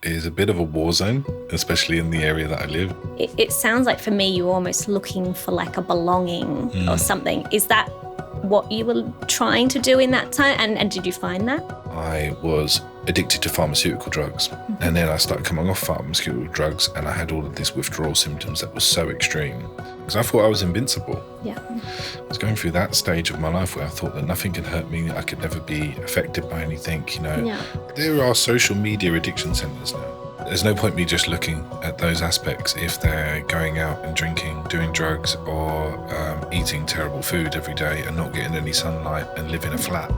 is a bit of a war zone, especially in the area that I live. It sounds like for me you were almost looking for like a belonging or something. Is that what you were trying to do in that time? And did you find that? I was addicted to pharmaceutical drugs, and then I started coming off pharmaceutical drugs, and I had all of these withdrawal symptoms that was so extreme because I thought I was invincible. Yeah. I was going through that stage of my life where I thought that nothing could hurt me, I could never be affected by anything, Yeah. There are social media addiction centres now. There's no point me just looking at those aspects if they're going out and drinking, doing drugs, or eating terrible food every day and not getting any sunlight and live in a flat.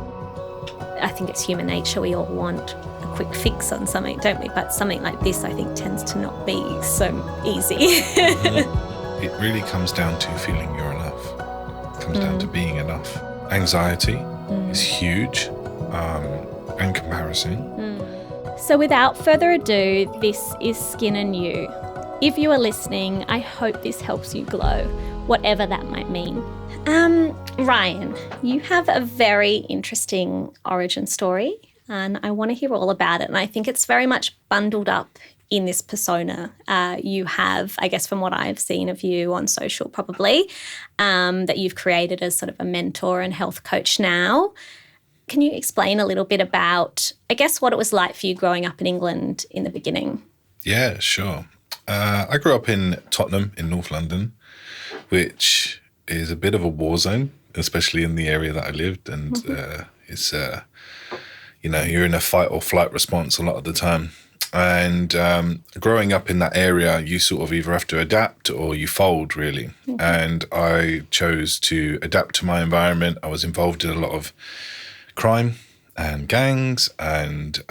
I think it's human nature. We all want a quick fix on something, don't we? But something like this, I think, tends to not be so easy. It really comes down to feeling you're enough. It comes down to being enough. Anxiety is huge, and comparison. So without further ado, this is Skin and You. If you are listening, I hope this helps you glow, whatever that might mean. Ryan, you have a very interesting origin story, and I want to hear all about it. And I think it's very much bundled up in this persona you have, I guess, from what I've seen of you on social probably, that you've created as sort of a mentor and health coach now. Can you explain a little bit about, I guess, what it was like for you growing up in England in the beginning? Yeah, sure. I grew up in Tottenham in North London, which is a bit of a war zone, especially in the area that I lived. And it's, you're in a fight or flight response a lot of the time. And growing up in that area, you sort of either have to adapt or you fold, really. And I chose to adapt to my environment. I was involved in a lot of crime and gangs and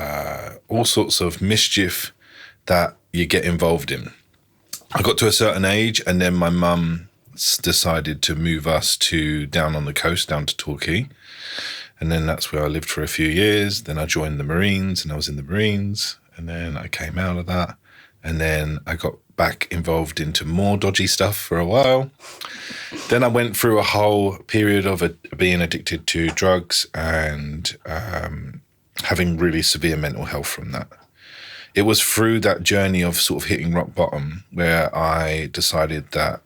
all sorts of mischief that you get involved in. I got to a certain age, and then my mum decided to move us down on the coast, down to Torquay. And then that's where I lived for a few years. Then I joined the Marines, and I was in the Marines. And then I came out of that. And then I got back involved into more dodgy stuff for a while. Then I went through a whole period of being addicted to drugs and having really severe mental health from that. It was through that journey of sort of hitting rock bottom where I decided that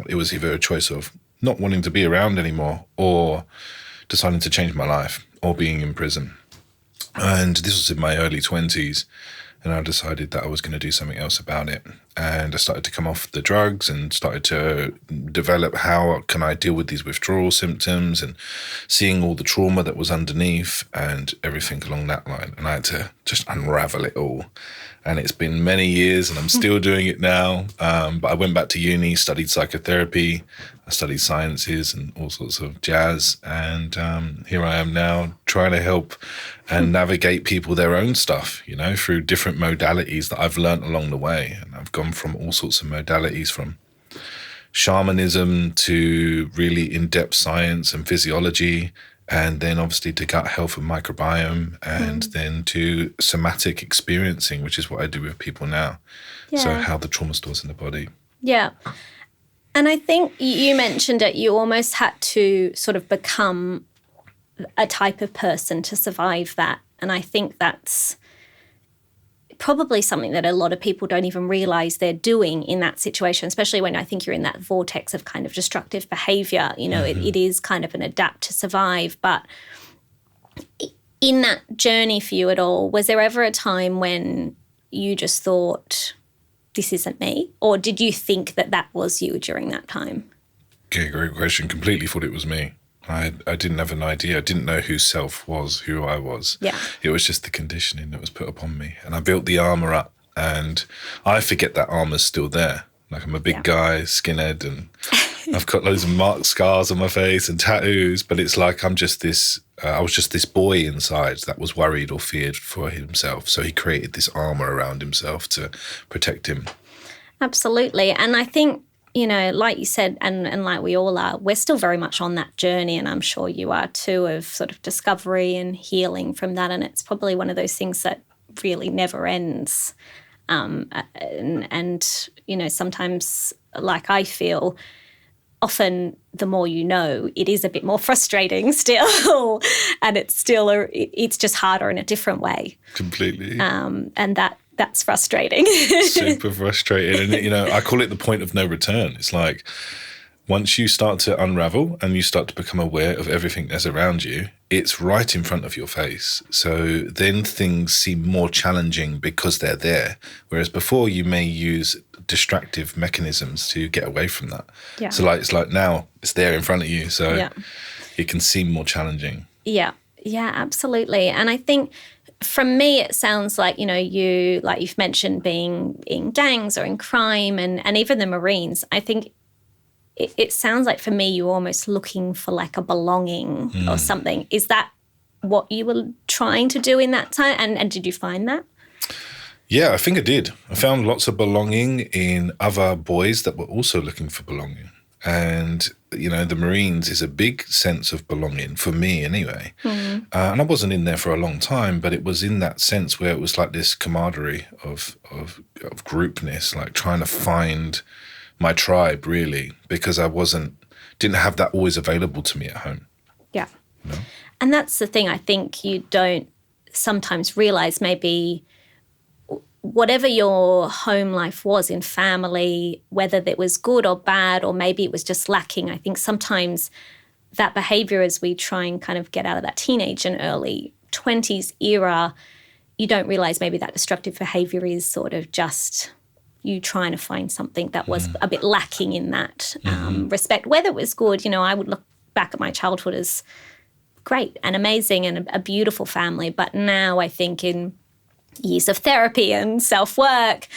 it was either a choice of not wanting to be around anymore or deciding to change my life or being in prison. And this was in my early 20s. And I decided that I was going to do something else about it. And I started to come off the drugs and started to develop how can I deal with these withdrawal symptoms and seeing all the trauma that was underneath and everything along that line. And I had to just unravel it all. And it's been many years and I'm still doing it now. But I went back to uni, studied psychotherapy. I studied sciences and all sorts of jazz. And here I am now trying to help and navigate people their own stuff, through different modalities that I've learned along the way. And I've gone from all sorts of modalities, from shamanism to really in-depth science and physiology, and then obviously to gut health and microbiome, and then to somatic experiencing, which is what I do with people now. Yeah. So how the trauma stores in the body. Yeah. And I think you mentioned it, you almost had to sort of become a type of person to survive that. And I think that's probably something that a lot of people don't even realise they're doing in that situation, especially when I think you're in that vortex of kind of destructive behaviour. It is kind of an adapt to survive. But in that journey for you at all, was there ever a time when you just thought, this isn't me? Or did you think that was you during that time? Okay, great question. Completely thought it was me. I didn't have an idea. I didn't know who self was, who I was. Yeah. It was just the conditioning that was put upon me. And I built the armour up, and I forget that armour's still there. Like, I'm a big guy, skinhead, and I've got loads of marked scars on my face and tattoos, but it's like I was just this boy inside that was worried or feared for himself. So he created this armour around himself to protect him. Absolutely. And I think, like you said, and like we all are, we're still very much on that journey, and I'm sure you are too, of sort of discovery and healing from that. And it's probably one of those things that really never ends. And sometimes, like I feel, often the more you know, it is a bit more frustrating still, and it's still it's just harder in a different way. Completely. And That's frustrating. Super frustrating. And, I call it the point of no return. It's like once you start to unravel and you start to become aware of everything that's around you, it's right in front of your face. So then things seem more challenging because they're there. Whereas before you may use distractive mechanisms to get away from that. Yeah. So it's like now it's there in front of you. So it can seem more challenging. Yeah. Yeah, absolutely. And I think from me, it sounds like, you've mentioned being in gangs or in crime and even the Marines. I think it sounds like for me, you're almost looking for like a belonging or something. Is that what you were trying to do in that time? And did you find that? Yeah, I think I did. I found lots of belonging in other boys that were also looking for belonging. And, the Marines is a big sense of belonging for me anyway. And I wasn't in there for a long time, but it was in that sense where it was like this camaraderie of groupness, like trying to find my tribe really, because I didn't have that always available to me at home. Yeah. And that's the thing I think you don't sometimes realize, maybe whatever your home life was in family, whether that was good or bad, or maybe it was just lacking. I think sometimes that behaviour, as we try and kind of get out of that teenage and early 20s era, you don't realise maybe that destructive behaviour is sort of just you trying to find something that was a bit lacking in that respect. Whether it was good, I would look back at my childhood as great and amazing and a beautiful family. But now I think in years of therapy and self-work,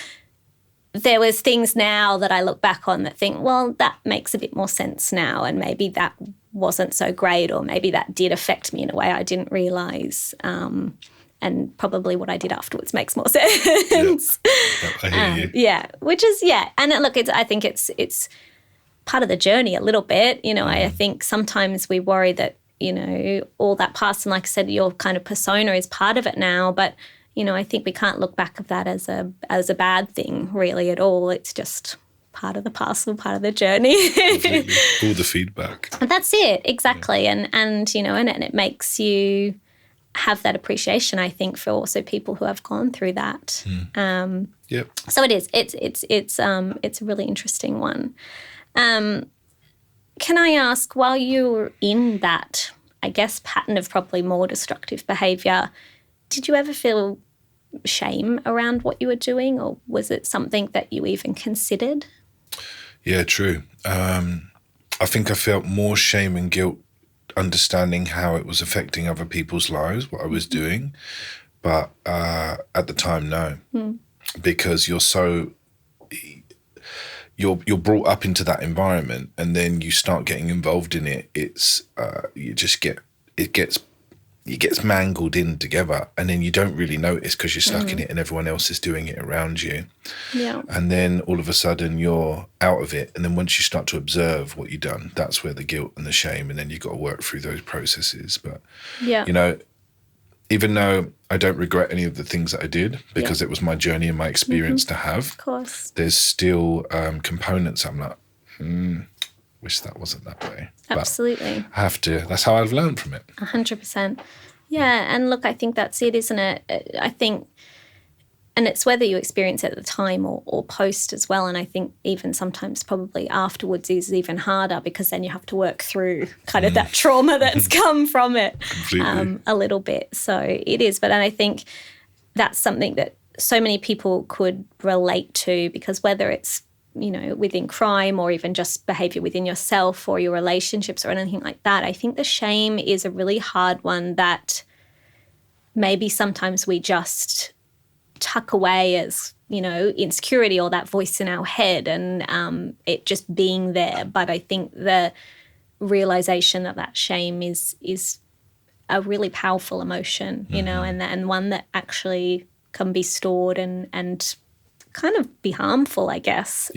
there was things now that I look back on that think, well, that makes a bit more sense now, and maybe that wasn't so great, or maybe that did affect me in a way I didn't realise. And probably what I did afterwards makes more sense. I hear you. Yeah, which is, and look, I think it's part of the journey a little bit. I think sometimes we worry that, all that past, and like I said, your kind of persona is part of it now, but I think we can't look back at that as a bad thing really at all. It's just part of the parcel, part of the journey. All the feedback. And that's it, exactly. Yeah. And it makes you have that appreciation, I think, for also people who have gone through that. Yep. So it is. It's a really interesting one. Can I ask, while you were in that, I guess, pattern of probably more destructive behaviour, did you ever feel shame around what you were doing, or was it something that you even considered? Yeah, true. I think I felt more shame and guilt understanding how it was affecting other people's lives, what I was doing. But at the time, no. Because you're brought up into that environment, and then you start getting involved in it. It's it gets mangled in together, and then you don't really notice because you're stuck in it and everyone else is doing it around you. Yeah. And then all of a sudden you're out of it. And then once you start to observe what you've done, that's where the guilt and the shame, and then you've got to work through those processes. But, even though I don't regret any of the things that I did, because it was my journey and my experience to have, of course, there's still components I'm like, wish that wasn't that way. Absolutely. But I have to. That's how I've learned from it. 100%. Yeah, and look, I think that's it, isn't it? I think, and it's whether you experience it at the time or post as well. And I think even sometimes probably afterwards is even harder, because then you have to work through kind of that trauma that's come from it a little bit. So it is. But I think that's something that so many people could relate to, because whether it's, within crime or even just behaviour within yourself or your relationships or anything like that, I think the shame is a really hard one that maybe sometimes we just tuck away as, insecurity or that voice in our head, and it just being there. But I think the realisation that shame is a really powerful emotion, and one that actually can be stored and kind of be harmful, I guess,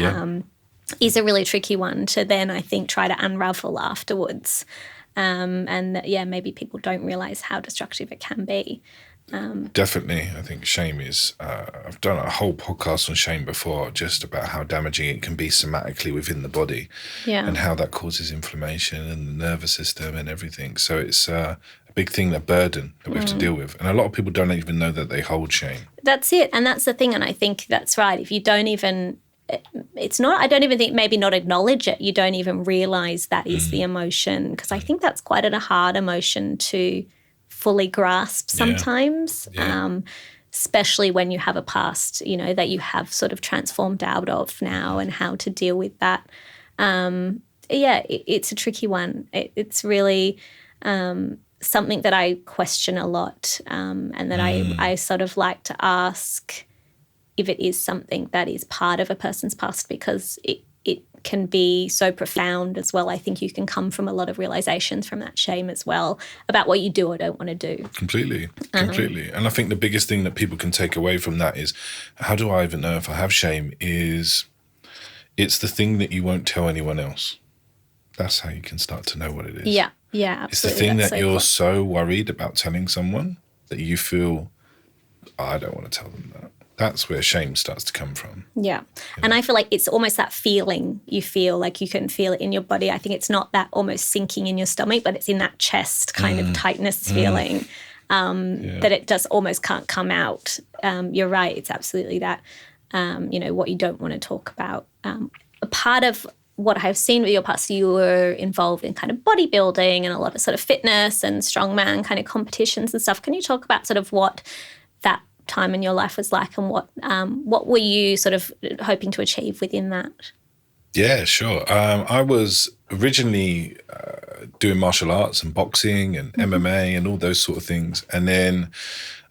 is a really tricky one to then, I think, try to unravel afterwards. And maybe people don't realise how destructive it can be. Definitely. I think shame is, I've done a whole podcast on shame before, just about how damaging it can be somatically within the body, and how that causes inflammation in the nervous system and everything. So it's a big thing, a burden that we have to deal with. And a lot of people don't even know that they hold shame. That's it. And that's the thing. And I think that's right. If you don't even, I don't even think maybe not acknowledge it. You don't even realise that is the emotion, because I think that's quite a hard emotion to fully grasp sometimes, especially when you have a past, that you have sort of transformed out of now, and how to deal with that. It's a tricky one. It's really something that I question a lot, and that I sort of like to ask if it is something that is part of a person's past, because it can be so profound as well. I think you can come from a lot of realizations from that shame as well about what you do or don't want to do. Completely. And I think the biggest thing that people can take away from that is, how do I even know if I have shame? It's the thing that you won't tell anyone else. That's how you can start to know what it is. Yeah, absolutely. It's the thing that you're so worried about telling someone that you feel, I don't want to tell them that. That's where shame starts to come from. Yeah. And I feel like it's almost that feeling you feel, like you can feel it in your body. I think it's not that almost sinking in your stomach, but it's in that chest kind of tightness feeling that it just almost can't come out. You're right. It's absolutely that, what you don't want to talk about. A part of what I've seen with your past, you were involved in kind of bodybuilding and a lot of sort of fitness and strongman kind of competitions and stuff. Can you talk about sort of what that time in your life was like, and what were you sort of hoping to achieve within that? Yeah, sure. I was originally doing martial arts and boxing and MMA and all those sort of things, and then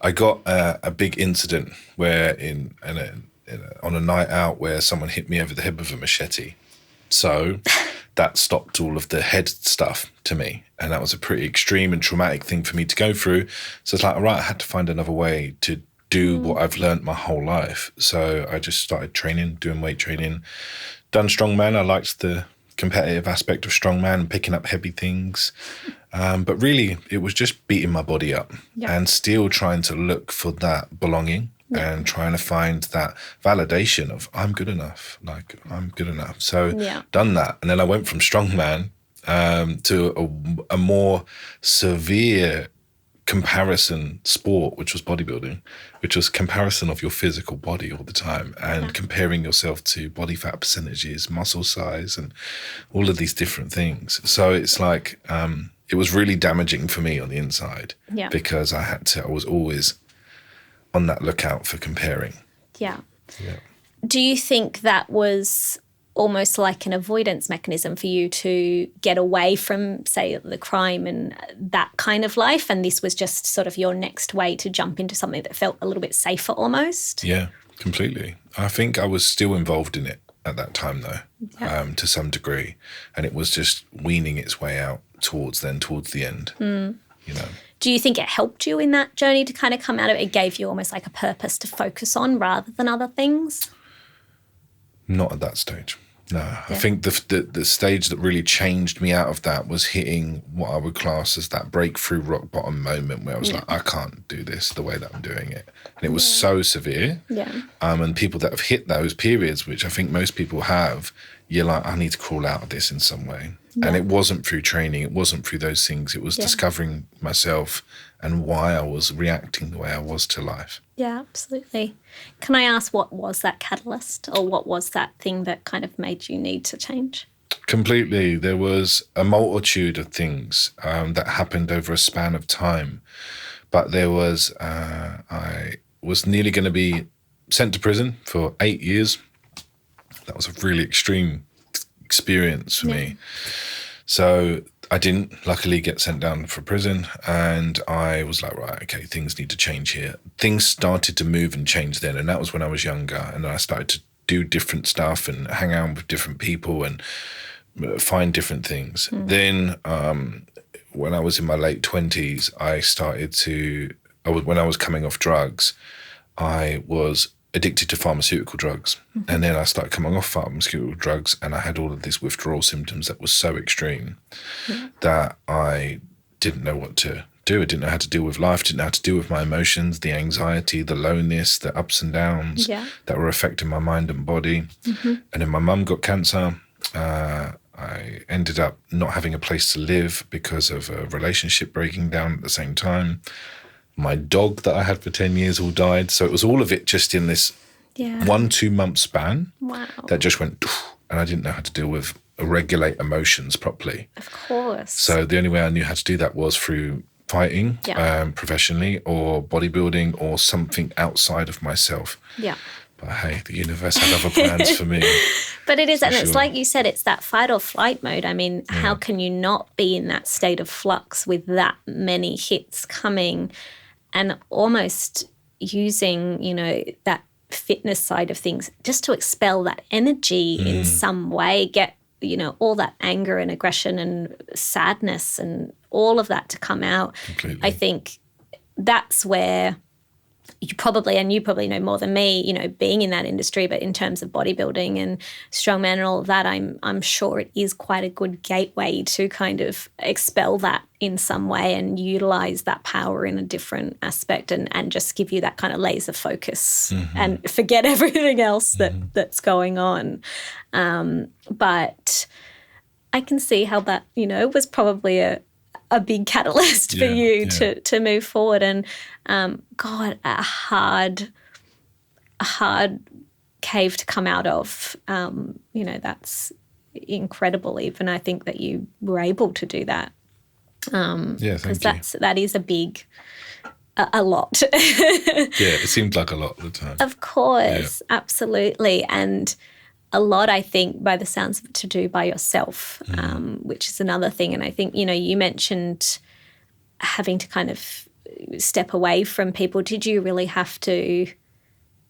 I got a big incident where on a night out where someone hit me over the head with a machete. So that stopped all of the head stuff to me, and that was a pretty extreme and traumatic thing for me to go through. So it's like, all right, I had to find another way to do what I've learned my whole life. So I just started training, doing weight training, done strongman. I liked the competitive aspect of strongman and picking up heavy things. But really, it was just beating my body up and still trying to look for that belonging and trying to find that validation of I'm good enough, like I'm good enough. So done that. And then I went from strongman to a more severe comparison sport, which was bodybuilding, which was comparison of your physical body all the time and comparing yourself to body fat percentages, muscle size, and all of these different things. So it's like it was really damaging for me on the inside because I was always on that lookout for comparing. Yeah. Do you think that was almost like an avoidance mechanism for you to get away from, say, the crime and that kind of life, and this was just sort of your next way to jump into something that felt a little bit safer almost? Yeah, completely. I think I was still involved in it at that time though, to some degree, and it was just weaning its way out towards the end, Do you think it helped you in that journey to kind of come out of it? It gave you almost like a purpose to focus on rather than other things? Not at that stage. No, I think the stage that really changed me out of that was hitting what I would class as that breakthrough rock bottom moment where I was like, I can't do this the way that I'm doing it. And it was so severe. And people that have hit those periods, which I think most people have, you're like, I need to crawl out of this in some way. And it wasn't through training. It wasn't through those things. It was discovering myself and why I was reacting the way I was to life. Yeah, absolutely. Can I ask, what was that catalyst, or what was that thing that kind of made you need to change? Completely. There was a multitude of things that happened over a span of time. But there was, I was nearly going to be sent to prison for 8 years. That was a really extreme experience for me. So I didn't luckily get sent down for prison, and I was like, right, okay, things need to change here. Things started to move and change then, and that was when I was younger, and I started to do different stuff and hang out with different people and find different things. Then when I was in my late 20s, when I was coming off drugs, I was addicted to pharmaceutical drugs. And then I started coming off pharmaceutical drugs, and I had all of these withdrawal symptoms that was so extreme that I didn't know what to do. I didn't know how to deal with life, didn't know how to deal with my emotions, the anxiety, the lowness, the ups and downs that were affecting my mind and body. And then my mum got cancer. I ended up not having a place to live because of a relationship breaking down at the same time. My dog that I had for 10 years all died. So it was all of it just in this 1-2 month span. Wow. That just went, and I didn't know how to deal with regulate emotions properly. Of course. So the only way I knew how to do that was through fighting professionally, or bodybuilding, or something outside of myself. Yeah. But hey, the universe had other plans for me. But it is, and it's like you said, it's that fight or flight mode. I mean, how can you not be in that state of flux with that many hits coming, and almost using, you know, that fitness side of things just to expel that energy in some way, get, you know, all that anger and aggression and sadness and all of that to come out. Completely. I think that's where you probably know more than me, you know, being in that industry, but in terms of bodybuilding and strongman and all of that, I'm sure it is quite a good gateway to kind of expel that in some way and utilize that power in a different aspect, and just give you that kind of laser focus and forget everything else that's going on. But I can see how that, you know, was probably a big catalyst for you to move forward. And God, a hard cave to come out of. You know, that's incredible. Even I think that you were able to do that. Thank you. That is a lot. It seemed like a lot at the time. Of course, absolutely. And a lot, I think, by the sounds of it, to do by yourself, which is another thing. And I think, you know, you mentioned having to kind of step away from people. Did you really have to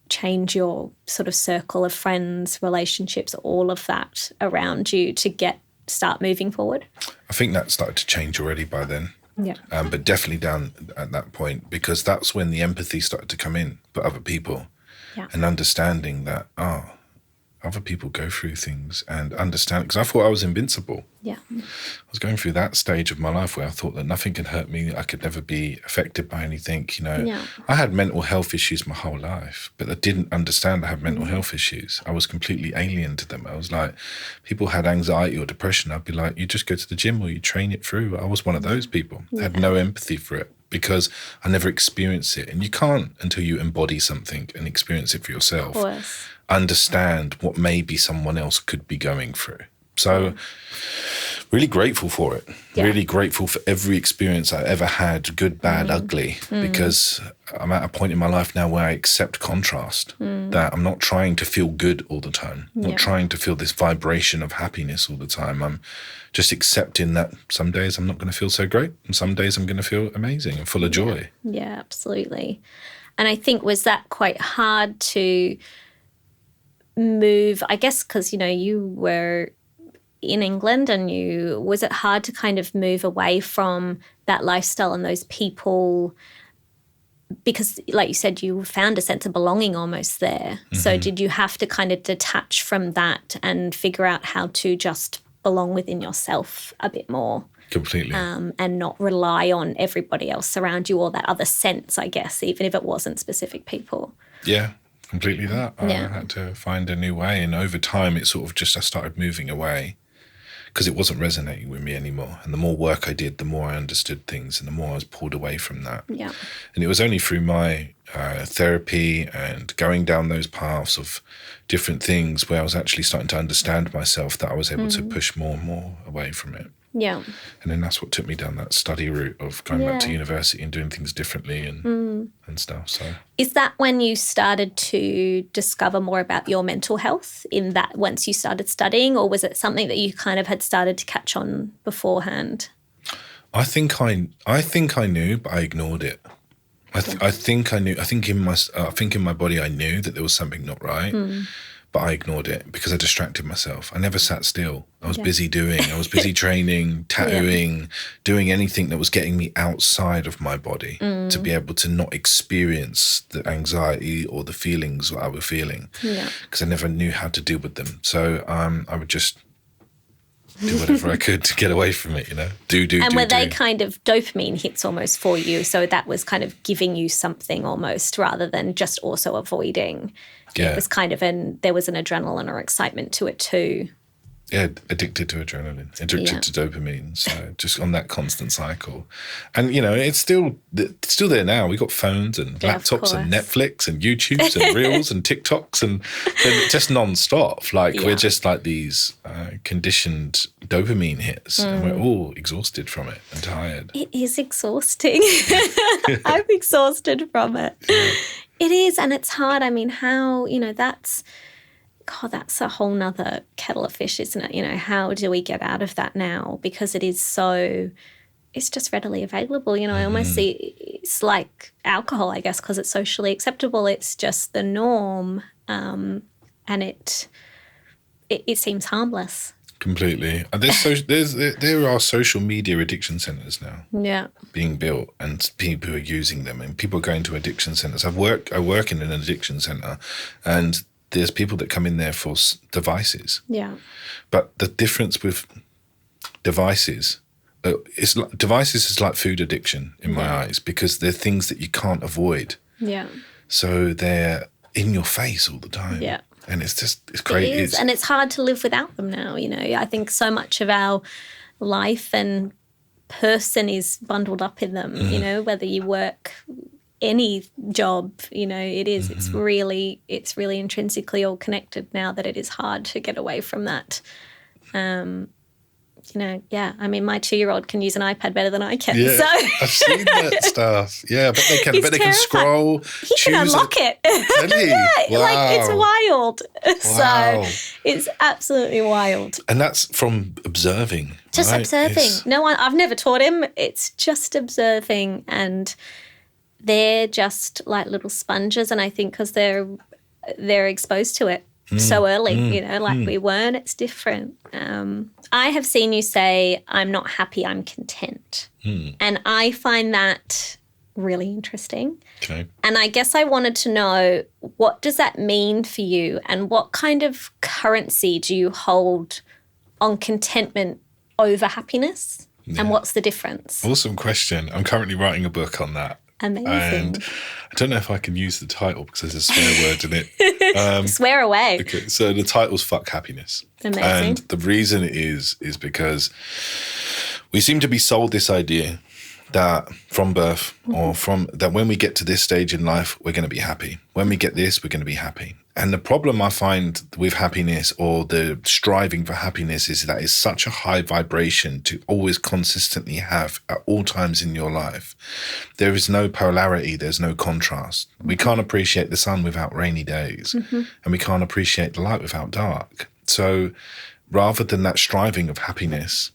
change your sort of circle of friends, relationships, all of that around you to start moving forward? I think that started to change already by then. Yeah. But definitely down at that point, because that's when the empathy started to come in for other people, and understanding that, other people go through things, and understand, because I thought I was invincible. Yeah. I was going through that stage of my life where I thought that nothing could hurt me. I could never be affected by anything, you know. Yeah. I had mental health issues my whole life, but I didn't understand I had mental health issues. I was completely alien to them. I was like, people had anxiety or depression. I'd be like, you just go to the gym or you train it through. I was one of those people. I had no empathy for it because I never experienced it. And you can't until you embody something and experience it for yourself. Of course. Understand what maybe someone else could be going through. So really grateful for it. Really grateful for every experience I ever had, good, bad, ugly, because I'm at a point in my life now where I accept contrast, that I'm not trying to feel good all the time, not trying to feel this vibration of happiness all the time. I'm just accepting that some days I'm not going to feel so great, and some days I'm going to feel amazing and full of joy. Yeah, absolutely. And I think, was that quite hard to move, I guess, because, you know, you were in England, and was it hard to kind of move away from that lifestyle and those people, because like you said, you found a sense of belonging almost there. So did you have to kind of detach from that and figure out how to just belong within yourself a bit more? Completely. And not rely on everybody else around you, or that other sense, I guess, even if it wasn't specific people. Yeah, completely that. I had to find a new way, and over time it sort of just, I started moving away because it wasn't resonating with me anymore. And the more work I did, the more I understood things, and the more I was pulled away from that. Yeah. And it was only through my therapy and going down those paths of different things where I was actually starting to understand myself that I was able to push more and more away from it. Yeah. And then that's what took me down that study route of going back to university and doing things differently and stuff. So is that when you started to discover more about your mental health, in that once you started studying, or was it something that you kind of had started to catch on beforehand? I think I knew, but I ignored it. I think I knew. I think in my body I knew that there was something not right. But I ignored it because I distracted myself. I never sat still. I was busy doing. I was busy training, tattooing, doing anything that was getting me outside of my body to be able to not experience the anxiety or the feelings that I was feeling. Because I never knew how to deal with them. So I would just do whatever I could to get away from it, you know. And were they kind of dopamine hits almost for you? So that was kind of giving you something almost, rather than just also avoiding. Yeah. It was kind of there was an adrenaline or excitement to it too. addicted to adrenaline, addicted to dopamine. So just on that constant cycle. And, it's still there now. We've got phones and laptops and Netflix and YouTubes and Reels and TikToks and they're just non-stop. Like we're just like these conditioned dopamine hits and we're all exhausted from it and tired. It is exhausting. I'm exhausted from it. Yeah. It is, and it's hard. I mean, how, that's a whole nother kettle of fish, isn't it? How do we get out of that now? Because it's just readily available. I almost see it's like alcohol, I guess, because it's socially acceptable. It's just the norm, and it seems harmless. Completely. And there are social media addiction centres now being built and people are using them and people are going to addiction centres. I work in an addiction centre and there's people that come in there for devices. Yeah. But the difference with devices is like food addiction in my eyes because they're things that you can't avoid. Yeah. So they're in your face all the time. Yeah. And it's crazy. It is, and it's hard to live without them now, I think so much of our life and person is bundled up in them, whether you work any job, it is. It's really intrinsically all connected now that it is hard to get away from that. I mean, my 2-year-old can use an iPad better than I can. Yeah, so. I've seen that stuff. Yeah, but they can. But they can scroll. He can unlock it. Wow. Like it's wild. Wow. So it's absolutely wild. And that's from observing. Just observing. I've never taught him. It's just observing, and they're just like little sponges. And I think because they're exposed to it so early, we weren't. It's different. I have seen you say, I'm not happy, I'm content. And I find that really interesting. Okay. And I guess I wanted to know, what does that mean for you and what kind of currency do you hold on contentment over happiness? Yeah. And what's the difference? Awesome question. I'm currently writing a book on that. Amazing. And I don't know if I can use the title because there's a swear word in it. Swear away. Okay, so the title's Fuck Happiness. Amazing. And the reason is because we seem to be sold this idea that from birth or from that when we get to this stage in life, we're going to be happy. When we get this, we're going to be happy. And the problem I find with happiness or the striving for happiness is that it's such a high vibration to always consistently have at all times in your life. There is no polarity. There's no contrast. We can't appreciate the sun without rainy days and we can't appreciate the light without dark. So rather than that striving of happiness,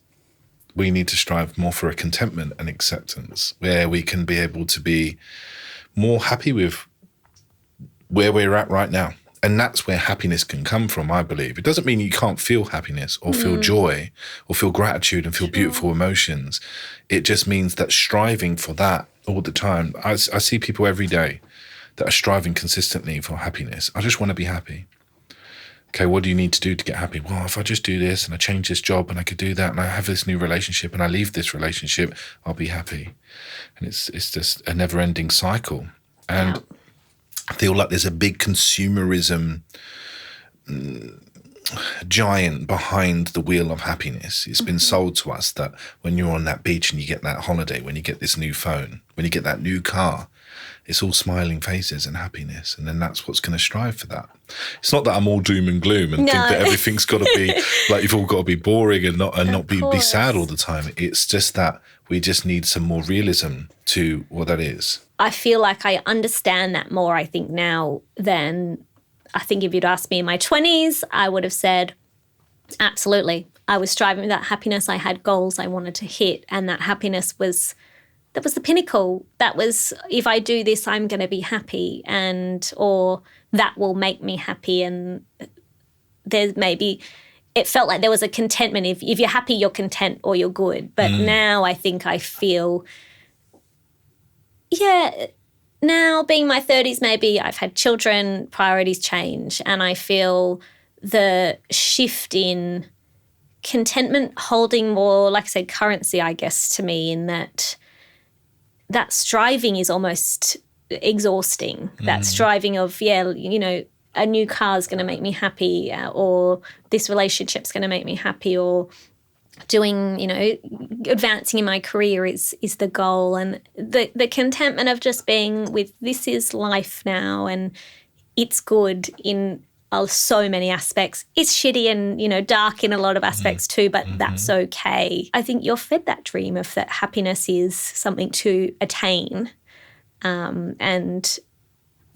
we need to strive more for a contentment and acceptance where we can be able to be more happy with where we're at right now. And that's where happiness can come from, I believe. It doesn't mean you can't feel happiness or feel joy or feel gratitude and feel beautiful emotions. It just means that striving for that all the time. I see people every day that are striving consistently for happiness. I just want to be happy. Okay, what do you need to do to get happy? Well, if I just do this and I change this job and I could do that and I have this new relationship and I leave this relationship, I'll be happy. And it's just a never-ending cycle. And I feel like there's a big consumerism giant behind the wheel of happiness. It's been sold to us that when you're on that beach and you get that holiday, when you get this new phone, when you get that new car, it's all smiling faces and happiness. And then that's what's going to strive for that. It's not that I'm all doom and gloom and think that everything's got to be like you've all got to be boring and not be sad all the time. It's just that we just need some more realism to what that is. I feel like I understand that more, I think, now than I think if you'd asked me in my 20s, I would have said, absolutely. I was striving for that happiness. I had goals I wanted to hit, and that happiness was the pinnacle. That was, if I do this, I'm going to be happy, or that will make me happy. And there's maybe, it felt like there was a contentment. If you're happy, you're content or you're good. But now I think I feel, now being my 30s, maybe I've had children, priorities change, and I feel the shift in contentment holding more, like I said, currency, I guess, to me, in that striving is almost exhausting. That striving of, a new car is going to make me happy, or this relationship's going to make me happy, or doing, advancing in my career is the goal. And the contentment of just being with, this is life now and it's good in so many aspects. It's shitty and, dark in a lot of aspects too, but that's okay. I think you're fed that dream of that happiness is something to attain. And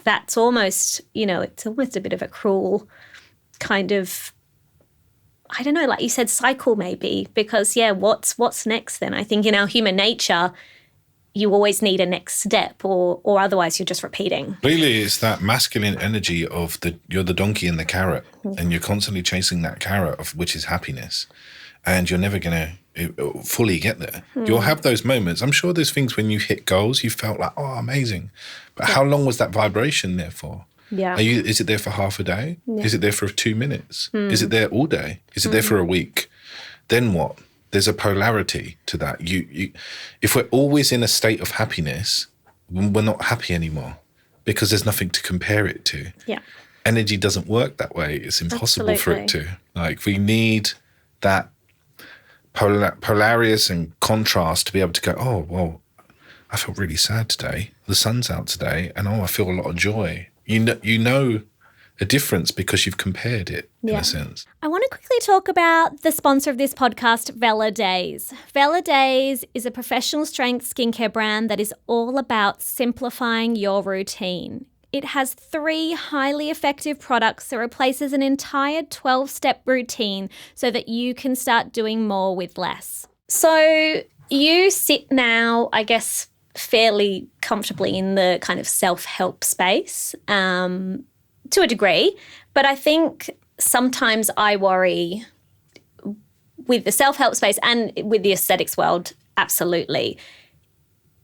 that's almost, it's almost a bit of a cruel kind of, I don't know, like you said, cycle maybe, because what's next then? I think in our human nature, you always need a next step, or otherwise you're just repeating. Really, it's that masculine energy of you're the donkey and the carrot, and you're constantly chasing that carrot of which is happiness, and you're never going to fully get there. You'll have those moments. I'm sure there's things when you hit goals, you felt like, oh, amazing. But how long was that vibration there for? Yeah. Is it there for half a day? Yeah. Is it there for 2 minutes? Is it there all day? Is it there for a week? Then what? There's a polarity to that. If we're always in a state of happiness, we're not happy anymore because there's nothing to compare it to. Yeah. Energy doesn't work that way. It's impossible for it to. Like, we need that polarious and contrast to be able to go, oh, well, I felt really sad today. The sun's out today, and I feel a lot of joy. You know a difference because you've compared it in a sense. I want to quickly talk about the sponsor of this podcast, Vela Days. Vela Days is a professional strength skincare brand that is all about simplifying your routine. It has 3 highly effective products that replaces an entire 12-step routine so that you can start doing more with less. So you sit now, I guess, fairly comfortably in the kind of self-help space to a degree, but I think sometimes I worry with the self-help space and with the aesthetics world, absolutely.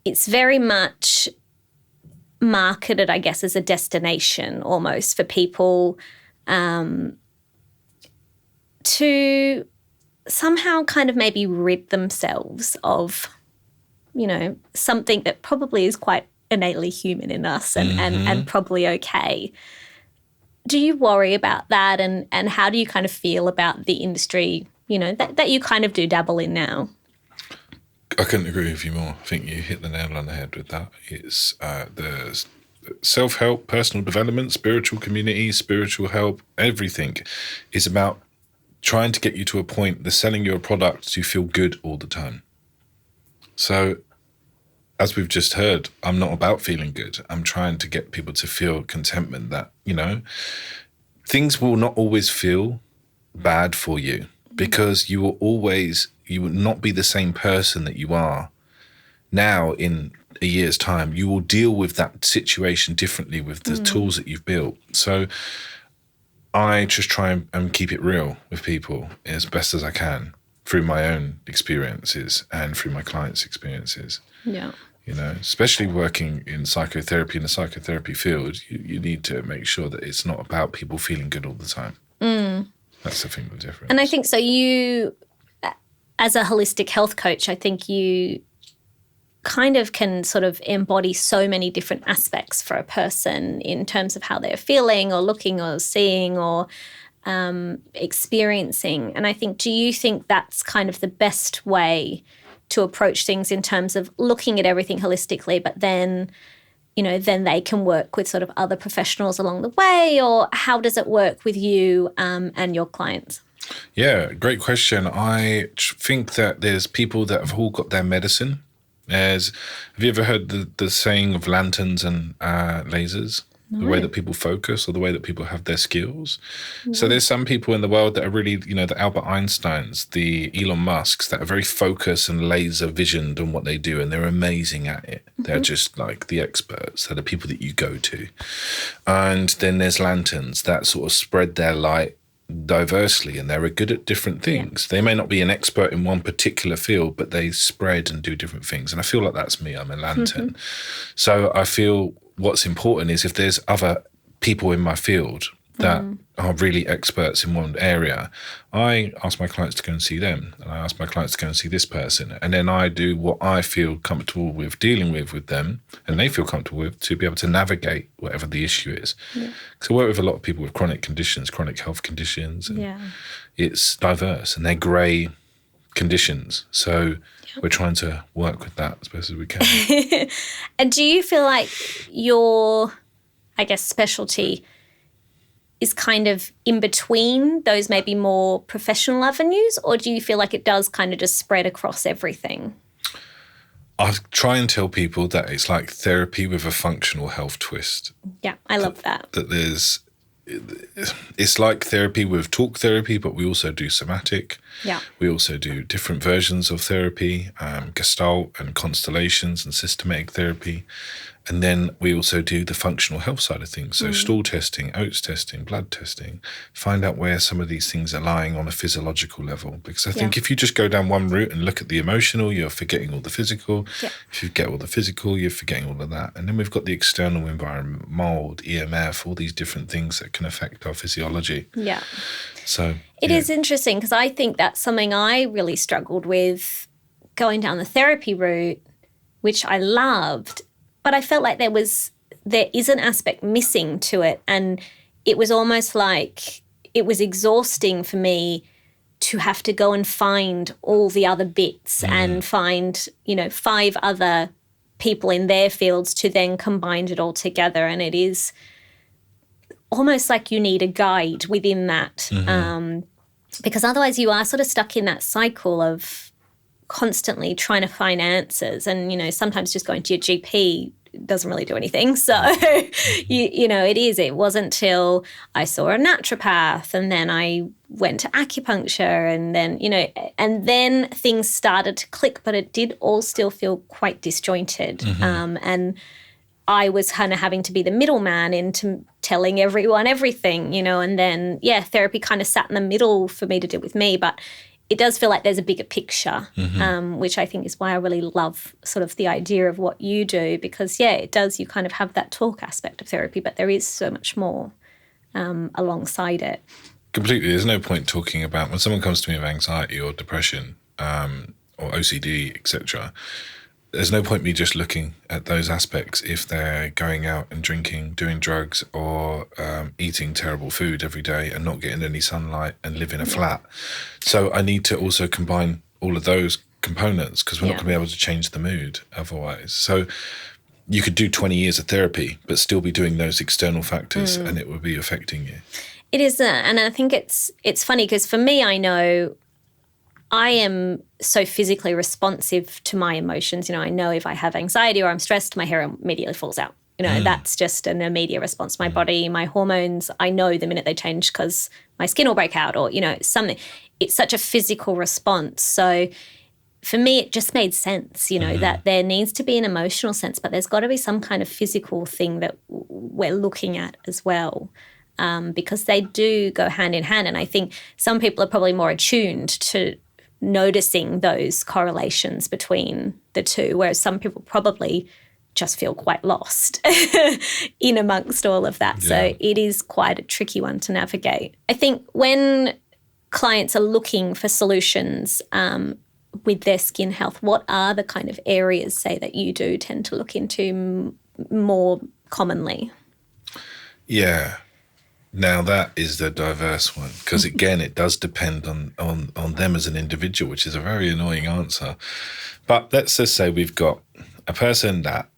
It's very much marketed, I guess, as a destination almost for people to somehow kind of maybe rid themselves of something that probably is quite innately human in us and probably okay. Do you worry about that, and how do you kind of feel about the industry, that you kind of do dabble in now? I couldn't agree with you more. I think you hit the nail on the head with that. It's the self-help, personal development, spiritual community, spiritual help, everything is about trying to get you to a point, they're selling you a product to feel good all the time. So, as we've just heard, I'm not about feeling good. I'm trying to get people to feel contentment, that, things will not always feel bad for you because you will not be the same person that you are now in a year's time. You will deal with that situation differently with the tools that you've built. So I just try and keep it real with people as best as I can through my own experiences and through my clients' experiences. Yeah. Especially working in psychotherapy, in the psychotherapy field, you need to make sure that it's not about people feeling good all the time. That's the thing, the difference. And I think so you, as a holistic health coach, I think you kind of can sort of embody so many different aspects for a person in terms of how they're feeling or looking or seeing or experiencing. And I think, do you think that's kind of the best way to approach things in terms of looking at everything holistically, but then, then they can work with sort of other professionals along the way, or how does it work with you and your clients? Yeah, great question. I think that there's people that have all got their medicine. Have you ever heard the saying of lanterns and lasers? No. The way that people focus or the way that people have their skills. No. So there's some people in the world that are really, the Albert Einsteins, the Elon Musks, that are very focused and laser visioned on what they do, and they're amazing at it. They're just like the experts. They're the people that you go to. And then there's lanterns that sort of spread their light diversely, and they're good at different things. They may not be an expert in one particular field, but they spread and do different things. And I feel like that's me. I'm a lantern. So I feel what's important is if there's other people in my field that are really experts in one area, I ask my clients to go and see them, and I ask my clients to go and see this person, and then I do what I feel comfortable with dealing with them, and they feel comfortable with, to be able to navigate whatever the issue is. So I work with a lot of people with chronic conditions, chronic health conditions, and it's diverse, and they're grey conditions. So we're trying to work with that as best as we can. And do you feel like your, I guess, specialty is kind of in between those maybe more professional avenues, or do you feel like it does kind of just spread across everything? I try and tell people that it's like therapy with a functional health twist. Yeah, I love that. That it's like therapy with talk therapy, but we also do somatic. Yeah. We also do different versions of therapy, Gestalt and constellations and systematic therapy. And then we also do the functional health side of things. So stool testing, oats testing, blood testing, find out where some of these things are lying on a physiological level. Because I think if you just go down one route and look at the emotional, you're forgetting all the physical. Yeah. If you get all the physical, you're forgetting all of that. And then we've got the external environment, mold, EMF, all these different things that can affect our physiology. Yeah. So it is interesting, because I think that's something I really struggled with going down the therapy route, which I loved. But I felt like there is an aspect missing to it, and it was almost like it was exhausting for me to have to go and find all the other bits and find, 5 other people in their fields to then combine it all together. And it is almost like you need a guide within that, because otherwise you are sort of stuck in that cycle of constantly trying to find answers, and sometimes just going to your GP doesn't really do anything. So it wasn't till I saw a naturopath, and then I went to acupuncture, and then things started to click, but it did all still feel quite disjointed. And I was kind of having to be the middleman into telling everyone everything, and then therapy kind of sat in the middle for me to deal with me. But it does feel like there's a bigger picture, which I think is why I really love sort of the idea of what you do, because, it does, you kind of have that talk aspect of therapy, but there is so much more alongside it. Completely. There's no point talking about, when someone comes to me with anxiety or depression or OCD, etc., there's no point me just looking at those aspects if they're going out and drinking, doing drugs, or eating terrible food every day and not getting any sunlight and live in a flat. So I need to also combine all of those components, because we're not going to be able to change the mood otherwise. So you could do 20 years of therapy but still be doing those external factors and it would be affecting you. It is, and I think it's funny, because for me, I know I am so physically responsive to my emotions. I know if I have anxiety or I'm stressed, my hair immediately falls out. That's just an immediate response to my body. My hormones, I know the minute they change, because my skin will break out, or, something. It's such a physical response. So for me, it just made sense, that there needs to be an emotional sense, but there's got to be some kind of physical thing that we're looking at as well. Because they do go hand in hand. And I think some people are probably more attuned to noticing those correlations between the two, whereas some people probably just feel quite lost in amongst all of that. So it is quite a tricky one to navigate. I think when clients are looking for solutions with their skin health, what are the kind of areas, say, that you do tend to look into more commonly? Yeah. Now that is the diverse one, because again, it does depend on them as an individual, which is a very annoying answer. But let's just say we've got a person that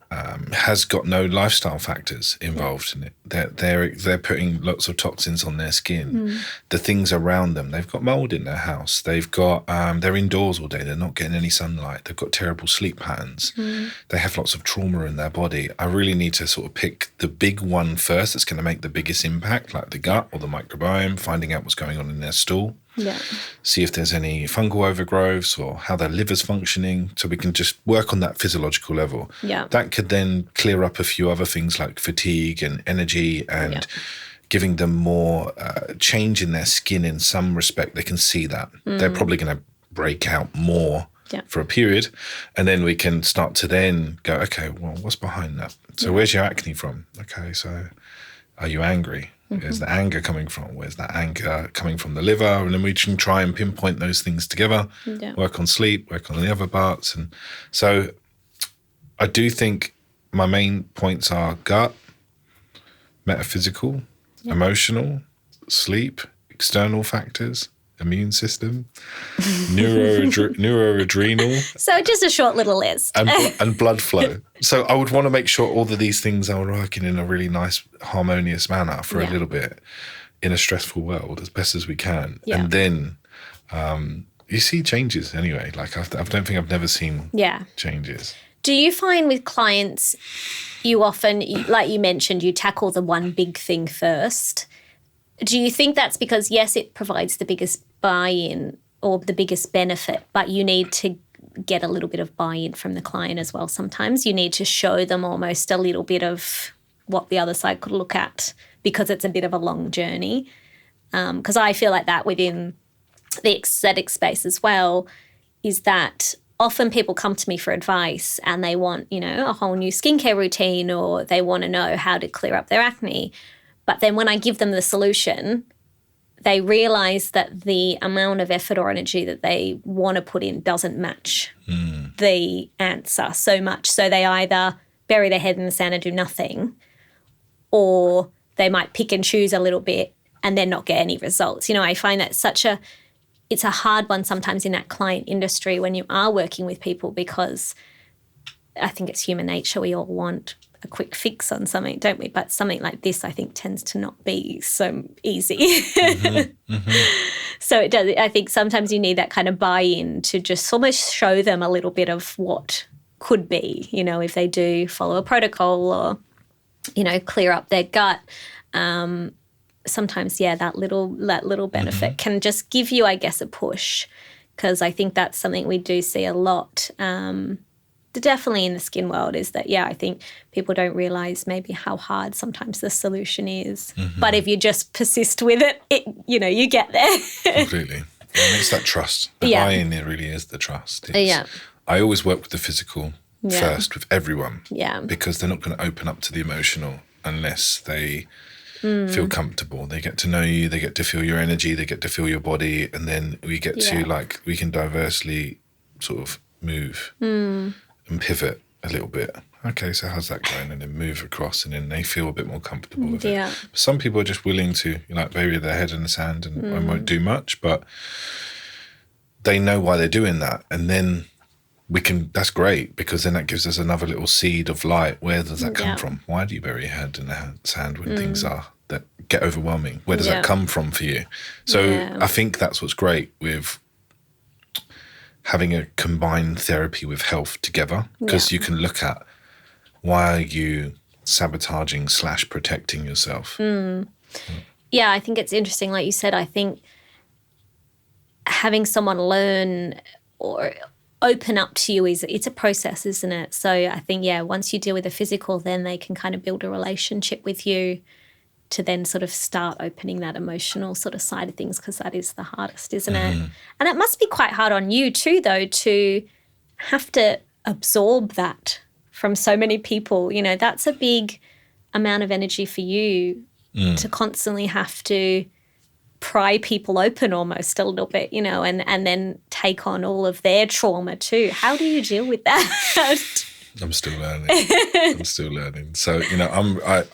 has got no lifestyle factors involved in it. They're putting lots of toxins on their skin. The things around them, they've got mold in their house. They've got they're indoors all day. They're not getting any sunlight. They've got terrible sleep patterns. They have lots of trauma in their body. I really need to sort of pick the big one first that's going to make the biggest impact, like the gut or the microbiome, finding out what's going on in their stool. See if there's any fungal overgrowths or how their liver's functioning, so we can just work on that physiological level. That could then clear up a few other things like fatigue and energy, and giving them more change in their skin in some respect. They can see that. They're probably going to break out more for a period, and then we can start to then go, okay, well, what's behind that? So where's your acne from? Okay, so are you angry? Where's the anger coming from? Where's that anger coming from the liver? And then we can try and pinpoint those things together, work on sleep, work on the other parts. And so I do think my main points are gut, metaphysical, emotional, sleep, external factors, immune system, neuroadrenal. So just a short little list. and blood flow. So I would want to make sure all of these things are working in a really nice, harmonious manner for a little bit in a stressful world as best as we can. Yeah. And then you see changes anyway. Like I don't think I've never seen changes. Do you find with clients you often, like you mentioned, you tackle the one big thing first? Do you think that's because, yes, it provides the biggest buy-in or the biggest benefit, but you need to get a little bit of buy-in from the client as well sometimes? You need to show them almost a little bit of what the other side could look at because it's a bit of a long journey. Because I feel like that within the aesthetic space as well is that often people come to me for advice and they want, a whole new skincare routine or they want to know how to clear up their acne. But then when I give them the solution, they realise that the amount of effort or energy that they want to put in doesn't match the answer so much. So they either bury their head in the sand and do nothing, or they might pick and choose a little bit and then not get any results. I find that it's a hard one sometimes in that client industry when you are working with people, because I think it's human nature. We all want a quick fix on something, don't we? But something like this, I think, tends to not be so easy. So it does. I think sometimes you need that kind of buy-in to just almost show them a little bit of what could be, if they do follow a protocol or, clear up their gut. Sometimes, that little benefit can just give you, I guess, a push, because I think that's something we do see a lot. Definitely in the skin world is that, I think people don't realise maybe how hard sometimes the solution is. But if you just persist with it, you get there. Completely. And it's that trust. The buy-in, it really is the trust. I always work with the physical first with everyone. Because they're not going to open up to the emotional unless they feel comfortable. They get to know you, they get to feel your energy, they get to feel your body, and then we get to we can diversely sort of move and pivot a little bit. Okay, so how's that going? And then move across, and then they feel a bit more comfortable with it. But some people are just willing to bury their head in the sand and won't do much, but they know why they're doing that. And then that's great, because then that gives us another little seed of light. Where does that come from? Why do you bury your head in the sand when things are that get overwhelming? Where does that come from for you? So I think that's what's great with having a combined therapy with health together, because you can look at why are you sabotaging / protecting yourself. I think it's interesting. Like you said, I think having someone learn or open up to you it's a process, isn't it? So I think, once you deal with the physical, then they can kind of build a relationship with you to then sort of start opening that emotional sort of side of things, because that is the hardest, isn't it? And it must be quite hard on you too, though, to have to absorb that from so many people. That's a big amount of energy for you to constantly have to pry people open almost a little bit, and then take on all of their trauma too. How do you deal with that? I'm still learning. So,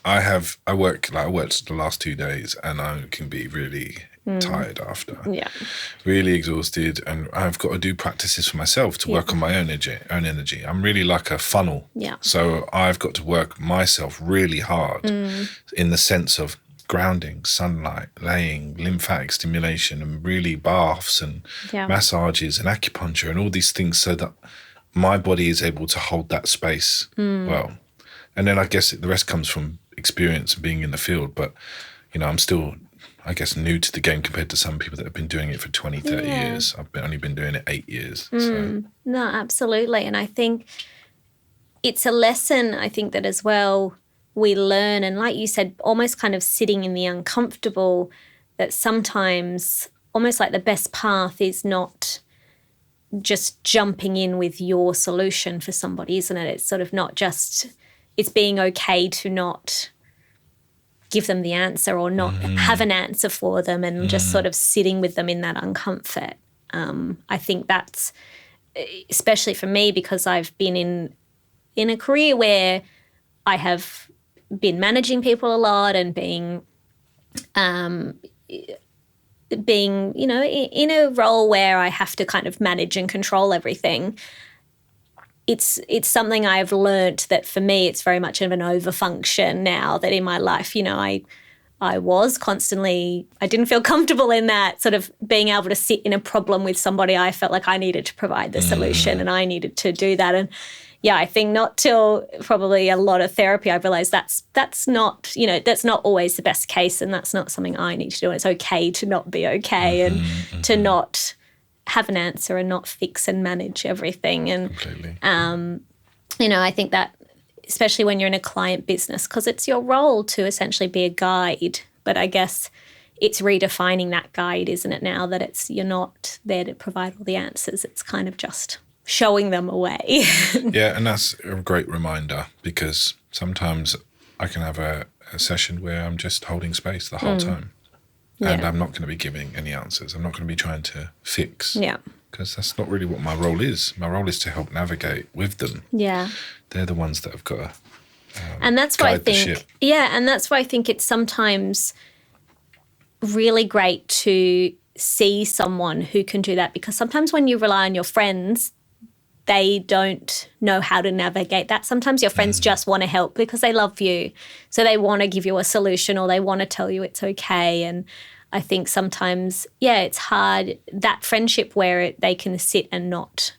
I worked the last 2 days, and I can be really tired after. Really exhausted, and I've got to do practices for myself to work on my own energy. I'm really like a funnel. So I've got to work myself really hard in the sense of grounding, sunlight, laying, lymphatic stimulation, and really baths and massages and acupuncture and all these things, so that my body is able to hold that space well. And then I guess the rest comes from experience and being in the field. But, I'm still, I guess, new to the game compared to some people that have been doing it for 20, 30 years. I've only been doing it 8 years. So. No, absolutely. And I think it's a lesson, I think, that as well we learn. And like you said, almost kind of sitting in the uncomfortable, that sometimes almost like the best path is not just jumping in with your solution for somebody, isn't it? It's sort of not just, it's being okay to not give them the answer or not have an answer for them, and just sort of sitting with them in that uncomfort. I think that's, especially for me, because I've been in a career where I have been managing people a lot and being, you know, in a role where I have to kind of manage and control everything. It's something I've learnt that for me it's very much of an overfunction now, that in my life, you know, I was constantly, I didn't feel comfortable in that sort of being able to sit in a problem with somebody. I felt like I needed to provide the solution and I needed to do that. And yeah, I think not till probably a lot of therapy I realised that's not, you know, that's not always the best case, and that's not something I need to do. And it's okay to not be okay and to not have an answer and not fix and manage everything. And, Completely. you know, I think that especially when you're in a client business, because it's your role to essentially be a guide, but I guess it's redefining that guide, isn't it, now that you're not there to provide all the answers. It's kind of just showing them a way. Yeah, and that's a great reminder, because sometimes I can have a session where I'm just holding space the whole time. And I'm not going to be giving any answers. I'm not going to be trying to fix. Yeah. Because that's not really what my role is. My role is to help navigate with them. Yeah. They're the ones that have got to and that's why I guide the think, ship. yeah, and that's why I think it's sometimes really great to see someone who can do that, because sometimes when you rely on your friends, they don't know how to navigate that. Sometimes your friends just want to help because they love you. So they want to give you a solution, or they want to tell you it's okay. And I think sometimes, yeah, it's hard, that friendship where they can sit and not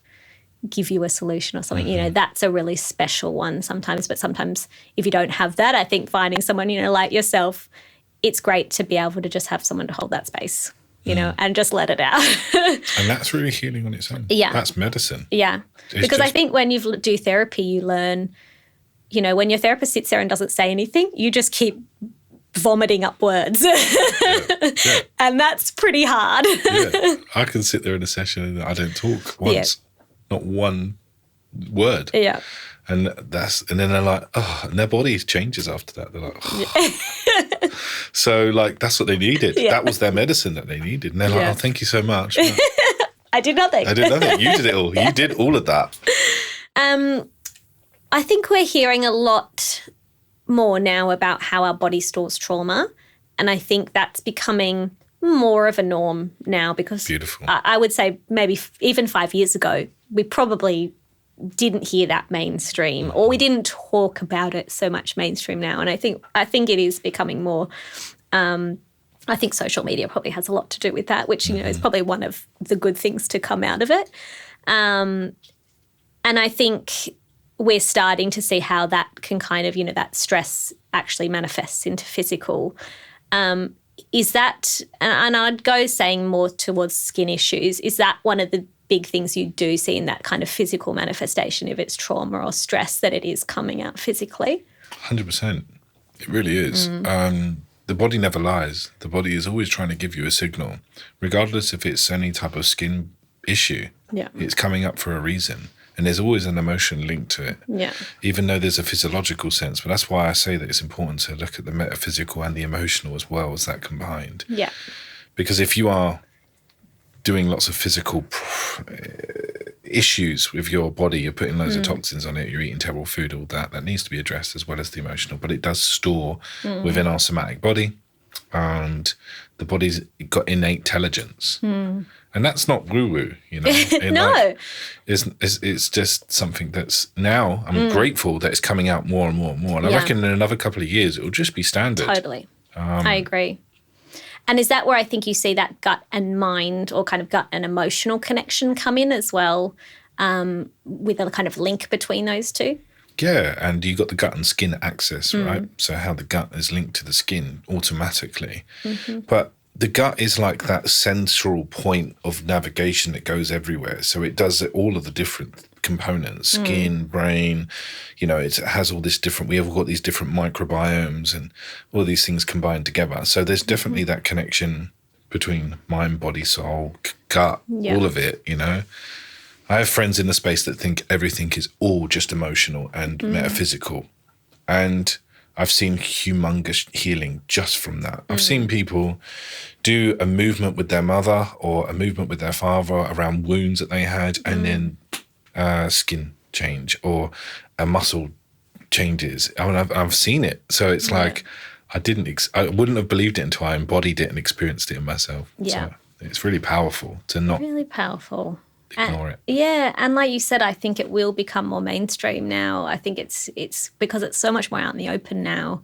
give you a solution or something, you know, that's a really special one sometimes. But sometimes if you don't have that, I think finding someone, you know, like yourself, it's great to be able to just have someone to hold that space, you know, and just let it out. And that's really healing on its own. Yeah. That's medicine. Yeah. It's because I just- think when you do therapy, you learn, you know, when your therapist sits there and doesn't say anything, you just keep vomiting up words. Yeah. And that's pretty hard. Yeah. I can sit there in a session and I don't talk once, not one word. Yeah. And then they're like, oh, and their body changes after that. They're like, oh. So like, that's what they needed. Yeah. That was their medicine that they needed. And they're like, Yeah. oh, thank you so much. I did nothing. I did nothing. You did it all. You did all of that. I think we're hearing a lot more now about how our body stores trauma. And I think that's becoming more of a norm now, because Beautiful. I would say maybe even 5 years ago, we probably didn't hear that mainstream, or we didn't talk about it so much mainstream now. And I think it is becoming more. I think social media probably has a lot to do with that, which, you know, is probably one of the good things to come out of it. And I think we're starting to see how that can kind of, you know, that stress actually manifests into physical. Is that, and I'd go saying more towards skin issues, is that one of the big things you do see in that kind of physical manifestation, if it's trauma or stress, that it is coming out physically? 100%. It really is. The body never lies. The body is always trying to give you a signal, regardless if it's any type of skin issue. Yeah. It's coming up for a reason. And there's always an emotion linked to it, Yeah. even though there's a physiological sense. But that's why I say that it's important to look at the metaphysical and the emotional as well as that combined. Yeah. Because if you are doing lots of physical issues with your body, you're putting loads of toxins on it, you're eating terrible food, all that needs to be addressed, as well as the emotional. But it does store within our somatic body, and the body's got innate intelligence. And that's not woo-woo, you know. No. It's just something that's now, I'm grateful that it's coming out more and more and more. And I Yeah. reckon in another couple of years, it'll just be standard. Totally. I agree. And is that where I think you see that gut and mind, or kind of gut and emotional connection come in as well, with a kind of link between those two? Yeah, and you got the gut and skin axis, right? So how the gut is linked to the skin automatically. But the gut is like that central point of navigation that goes everywhere. So it does all of the different components, skin, brain, you know, it has all this different, we have got these different microbiomes and all these things combined together. So there's definitely that connection between mind, body, soul, gut, all of it, you know. I have friends in the space that think everything is all just emotional and metaphysical. And I've seen humongous healing just from that. I've seen people do a movement with their mother or a movement with their father around wounds that they had, and then skin change or a muscle changes. I mean, I've seen it. So it's like I wouldn't have believed it until I embodied it and experienced it in myself. Yeah. So it's really powerful to not Really powerful. ignore it. Yeah, and like you said, I think it will become more mainstream now. I think it's because it's so much more out in the open now,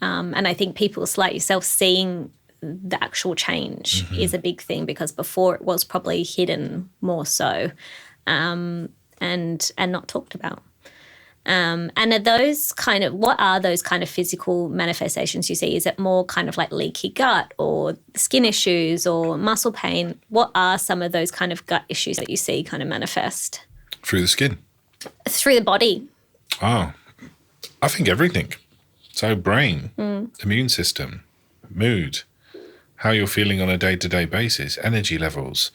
and I think people like yourself seeing the actual change is a big thing, because before it was probably hidden more so, and not talked about. And are those kind of, what are those kind of physical manifestations you see? Is it more kind of like leaky gut or skin issues or muscle pain? What are some of those kind of gut issues that you see kind of manifest? Through the skin? Through the body. Oh, I think everything. So brain, immune system, mood, how you're feeling on a day-to-day basis, energy levels,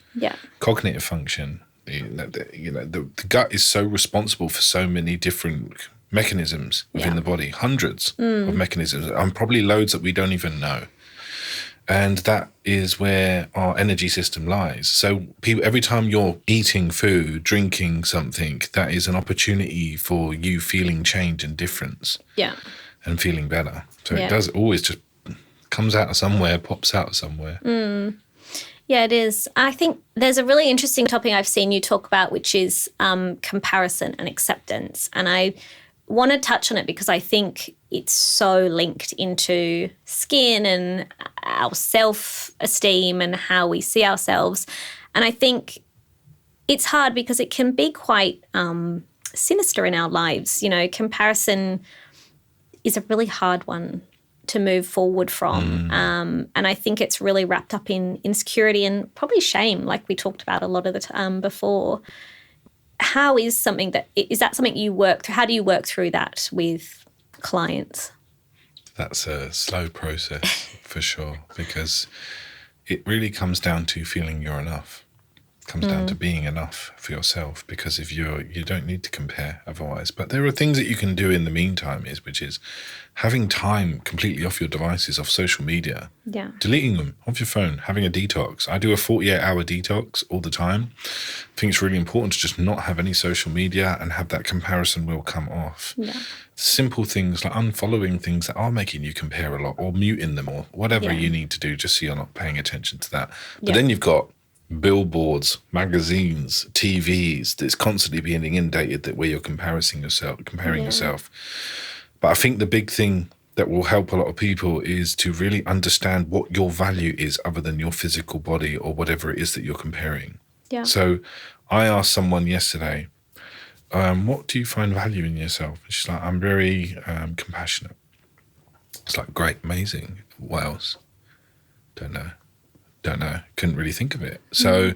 cognitive function. The gut is so responsible for so many different mechanisms within the body, hundreds of mechanisms, and probably loads that we don't even know. And that is where our energy system lies. So every time you're eating food, drinking something, that is an opportunity for you feeling change and difference. Yeah. And feeling better. So it does always just comes out of somewhere, pops out of somewhere. Yeah, it is. I think there's a really interesting topic I've seen you talk about, which is comparison and acceptance. And I want to touch on it because I think it's so linked into skin and our self-esteem and how we see ourselves. And I think it's hard because it can be quite sinister in our lives. You know, comparison is a really hard one to move forward from. And I think it's really wrapped up in insecurity and probably shame, like we talked about a lot of the time before. How is that something you work through? How do you work through that with clients? That's a slow process for sure, because it really comes down to feeling you're enough. It comes down to being enough for yourself, because if you don't need to compare otherwise. But there are things that you can do in the meantime, which is having time completely off your devices, off social media, deleting them off your phone, having a detox. I do a 48-hour detox all the time. I think it's really important to just not have any social media and have that comparison wheel come off. Simple things like unfollowing things that are making you compare a lot, or muting them, or whatever you need to do, just so you're not paying attention to that. But then you've got billboards, magazines, TVs that's constantly being inundated that where you're comparing yourself. But I think the big thing that will help a lot of people is to really understand what your value is other than your physical body or whatever it is that you're comparing. So I asked someone yesterday, what do you find value in yourself? And she's like, I'm very compassionate. It's like, great, amazing. What else? Don't know. Couldn't really think of it. So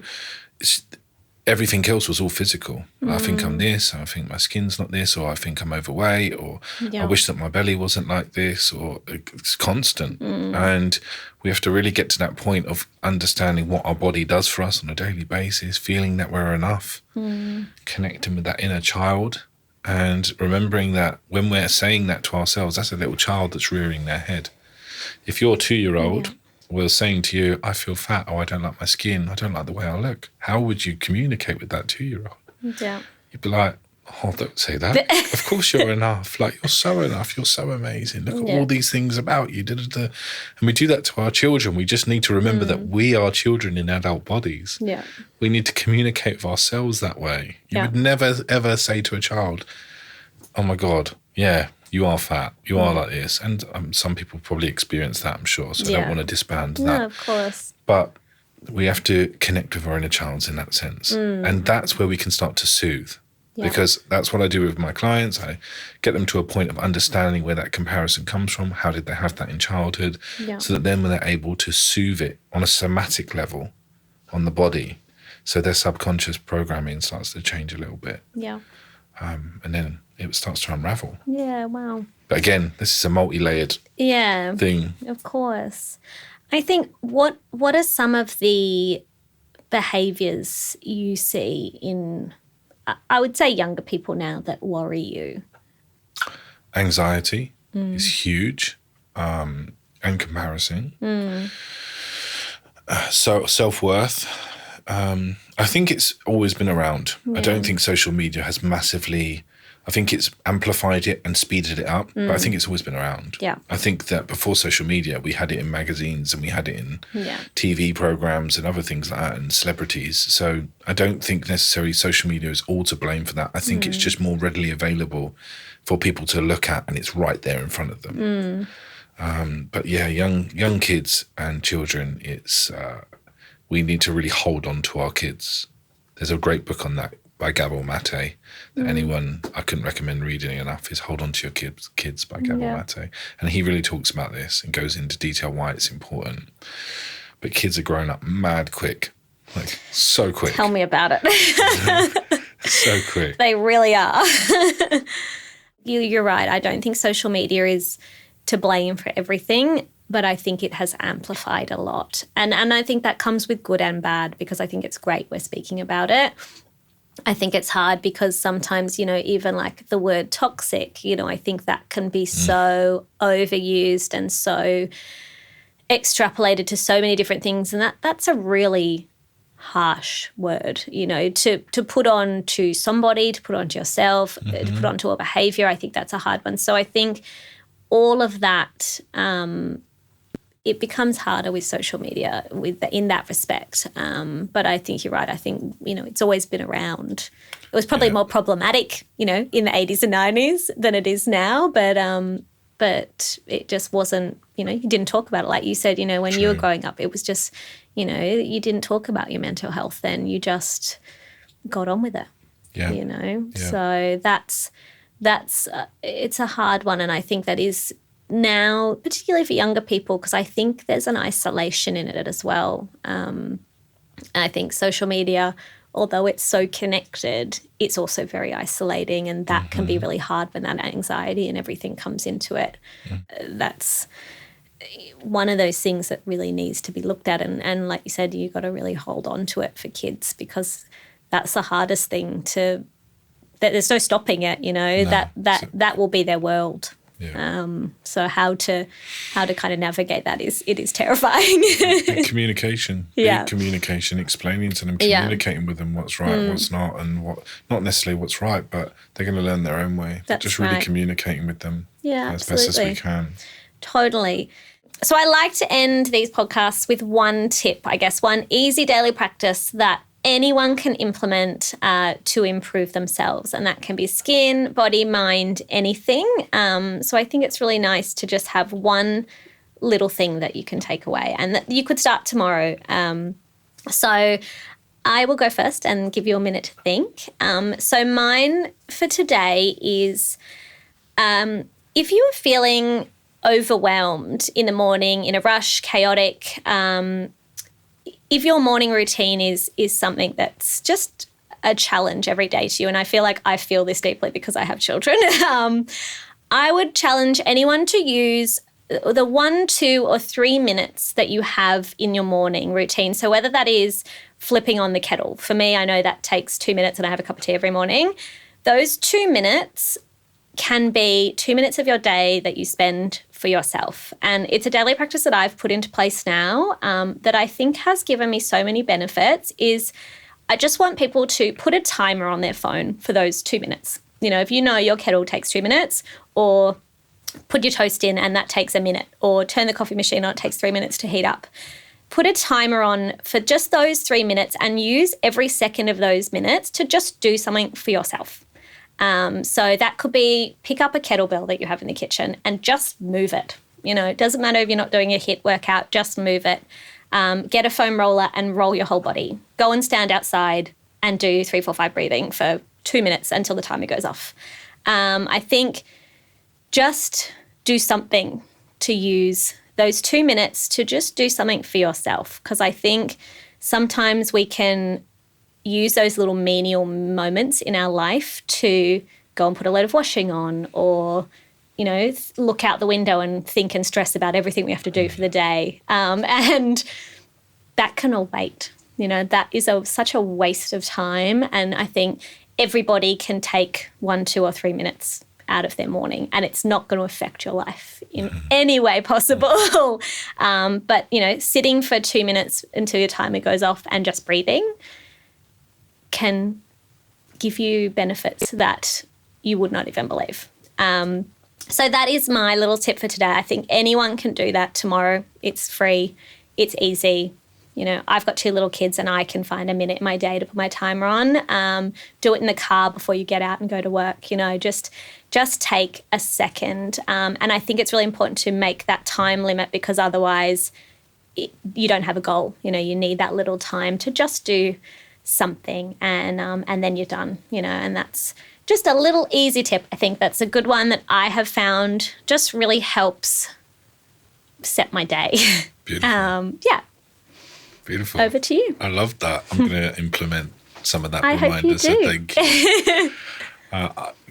everything else was all physical. I think I'm this, I think my skin's not this, or I think I'm overweight, or I wish that my belly wasn't like this, or it's constant. And we have to really get to that point of understanding what our body does for us on a daily basis, feeling that we're enough, connecting with that inner child, and remembering that when we're saying that to ourselves, that's a little child that's rearing their head. If you're a 2-year-old was saying to you, I feel fat, or I don't like my skin, I don't like the way I look, how would you communicate with that 2-year-old? You'd be like, oh, don't say that. Of course you're enough. Like, you're so enough. You're so amazing. Look at all these things about you. And we do that to our children. We just need to remember that we are children in adult bodies. We need to communicate with ourselves that way. You would never, ever say to a child, oh my God, you are fat, you are like this. And some people probably experience that, I'm sure. So I don't want to disband that. No, of course. But we have to connect with our inner child in that sense. And that's where we can start to soothe. Because that's what I do with my clients. I get them to a point of understanding where that comparison comes from. How did they have that in childhood? So that then when they're able to soothe it on a somatic level on the body, so their subconscious programming starts to change a little bit. And then it starts to unravel. Wow. But again, this is a multi-layered thing. Of course. I think what are some of the behaviours you see in, I would say, younger people now that worry you? Anxiety. is huge, and comparison. So self-worth. I think it's always been around. I don't think social media has massively, I think it's amplified it and speeded it up, but I think it's always been around. Yeah. I think that before social media, we had it in magazines and we had it in Yeah. TV programs and other things like that and celebrities. So I don't think necessarily social media is all to blame for that. I think it's just more readily available for people to look at, and it's right there in front of them. But yeah, young kids and children, it's we need to really hold on to our kids. There's a great book on that by Gabor Mate that anyone I couldn't recommend reading enough, is Hold On to Your Kids by Gabor Mate. And he really talks about this and goes into detail why it's important. But kids are growing up mad quick, like so quick. Tell me about it. So quick. They really are. You're right. I don't think social media is to blame for everything, but I think it has amplified a lot. And I think that comes with good and bad, because I think it's great we're speaking about it. I think it's hard because sometimes, even like the word toxic, I think that can be so overused and so extrapolated to so many different things. And that's a really harsh word, to put on to somebody, to put on to yourself, to put on to a behaviour. I think that's a hard one. So I think all of that, it becomes harder with social media in that respect. But I think you're right. I think, it's always been around. It was probably more problematic, in the 80s and 90s than it is now. But it just wasn't, you didn't talk about it. Like you said, when you were growing up, it was just, you didn't talk about your mental health then. You just got on with it, So that's it's a hard one. And I think that is now, particularly for younger people, because I think there's an isolation in it as well. And I think social media, although it's so connected, it's also very isolating, and that can be really hard when that anxiety and everything comes into it. That's one of those things that really needs to be looked at. And like you said, you've got to really hold on to it for kids, because that's the hardest thing there's no stopping it, that will be their world. Yeah. So how to kind of navigate that is terrifying. And communication. Communication, explaining to them, communicating with them what's right, what's not, and what not necessarily what's right, but they're going to learn their own way. That's just really right. communicating with them as absolutely. best as we can. Totally. So I like to end these podcasts with one tip, I guess, one easy daily practice that anyone can implement to improve themselves. And that can be skin, body, mind, anything. So I think it's really nice to just have one little thing that you can take away, and that you could start tomorrow. So I will go first and give you a minute to think. So mine for today is if you are feeling overwhelmed in the morning, in a rush, chaotic, if your morning routine is something that's just a challenge every day to you, and I feel like I feel this deeply because I have children, I would challenge anyone to use the 1, 2, or 3 minutes that you have in your morning routine. So whether that is flipping on the kettle. For me, I know that takes 2 minutes, and I have a cup of tea every morning. Those 2 minutes can be 2 minutes of your day that you spend for yourself. And it's a daily practice that I've put into place now that I think has given me so many benefits. Is I just want people to put a timer on their phone for those 2 minutes. If your kettle takes 2 minutes, or put your toast in and that takes a minute, or turn the coffee machine on, it takes 3 minutes to heat up. Put a timer on for just those 3 minutes and use every second of those minutes to just do something for yourself. So that could be pick up a kettlebell that you have in the kitchen and just move it. It doesn't matter if you're not doing a HIIT workout, just move it. Get a foam roller and roll your whole body. Go and stand outside and do 3, 4, 5 breathing for 2 minutes until the timer goes off. I think just do something to use those 2 minutes to just do something for yourself, because I think sometimes we can use those little menial moments in our life to go and put a load of washing on, or, look out the window and think and stress about everything we have to do for the day. And that can all wait. That is such a waste of time. And I think everybody can take 1, 2, or 3 minutes out of their morning, and it's not going to affect your life in any way possible. But, sitting for 2 minutes until your timer goes off and just breathing can give you benefits that you would not even believe. So that is my little tip for today. I think anyone can do that tomorrow. It's free. It's easy. I've got 2 little kids and I can find a minute in my day to put my timer on. Do it in the car before you get out and go to work. Just take a second. And I think it's really important to make that time limit, because otherwise you don't have a goal. You need that little time to just do something, and then you're done. And that's just a little easy tip. I think that's a good one that I have found just really helps set my day. Beautiful. Yeah. Beautiful. Over to you. I love that. I'm going to implement some of that I reminder. hope you do. So thank you.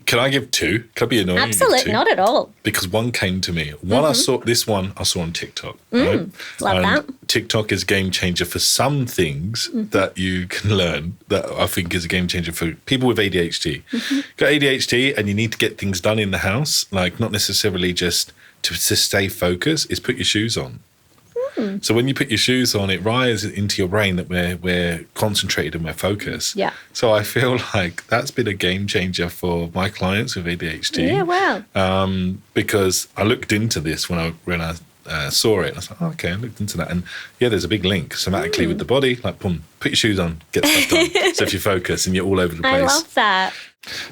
Can I give 2? Can I be annoying? Absolutely, not at all. Because one came to me. I saw on TikTok. Right? Love and that. TikTok is a game changer for some things that you can learn, that I think is a game changer for people with ADHD. Got ADHD and you need to get things done in the house, like not necessarily just to stay focused, is put your shoes on. So when you put your shoes on, it rises into your brain that we're concentrated and we're focused. Yeah. So I feel like that's been a game changer for my clients with ADHD. Yeah, wow. Because I looked into this when I saw it. And I was like, okay, I looked into that. And yeah, there's a big link somatically with the body. Like, boom, put your shoes on, get stuff done. So if you focus and you're all over the place. I love that.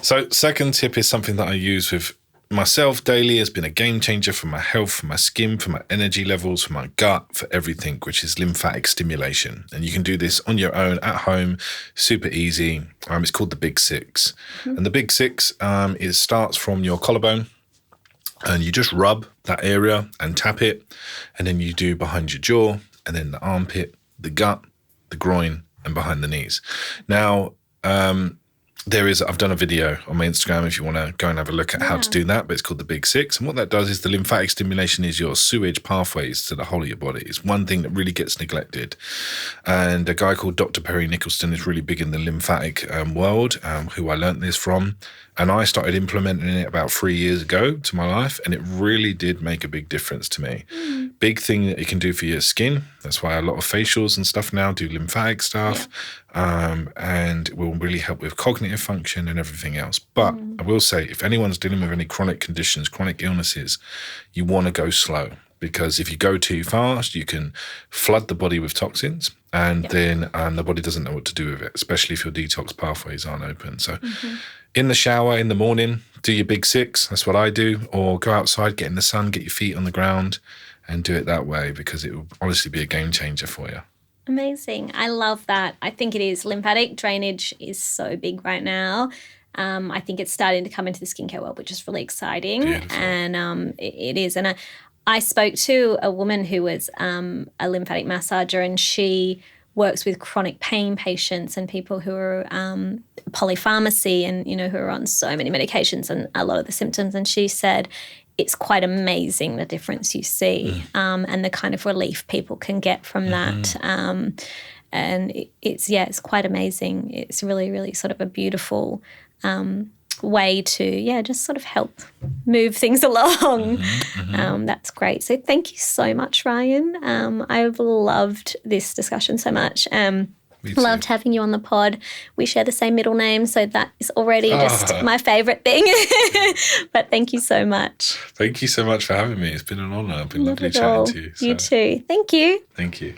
So second tip is something that I use with myself daily, has been a game changer for my health, for my skin, for my energy levels, for my gut, for everything, which is lymphatic stimulation. And you can do this on your own at home, super easy. It's called the Big Six. And the Big Six, it starts from your collarbone, and you just rub that area and tap it. And then you do behind your jaw, and then the armpit, the gut, the groin, and behind the knees. Now, I've done a video on my Instagram if you want to go and have a look at how to do that, but it's called the Big Six. And what that does is the lymphatic stimulation is your sewage pathways to the whole of your body. It's one thing that really gets neglected. And a guy called Dr. Perry Nicholson is really big in the lymphatic world, who I learnt this from. And I started implementing it about 3 years ago to my life, and it really did make a big difference to me. Big thing that it can do for your skin. That's why a lot of facials and stuff now do lymphatic stuff. And it will really help with cognitive function and everything else. But I will say, if anyone's dealing with any chronic conditions, chronic illnesses, you want to go slow. Because if you go too fast, you can flood the body with toxins, and then the body doesn't know what to do with it, especially if your detox pathways aren't open. So in the shower in the morning, do your Big Six. That's what I do. Or go outside, get in the sun, get your feet on the ground, and do it that way, because it will honestly be a game changer for you. Amazing. I love that. I think it is. Lymphatic drainage is so big right now. I think it's starting to come into the skincare world, which is really exciting. Beautiful. And it is. And I spoke to a woman who was a lymphatic massager, and she works with chronic pain patients and people who are polypharmacy and, who are on so many medications and a lot of the symptoms. And she said, it's quite amazing the difference you see and the kind of relief people can get from that. And it's quite amazing. It's really, really sort of a beautiful way to, just sort of help move things along. That's great. So thank you so much, Ryan. I've loved this discussion so much. Loved having you on the pod. We share the same middle name, so that is already just my favourite thing. But thank you so much. Thank you so much for having me. It's been an honour. It's been lovely chatting to you. You too. Thank you. Thank you.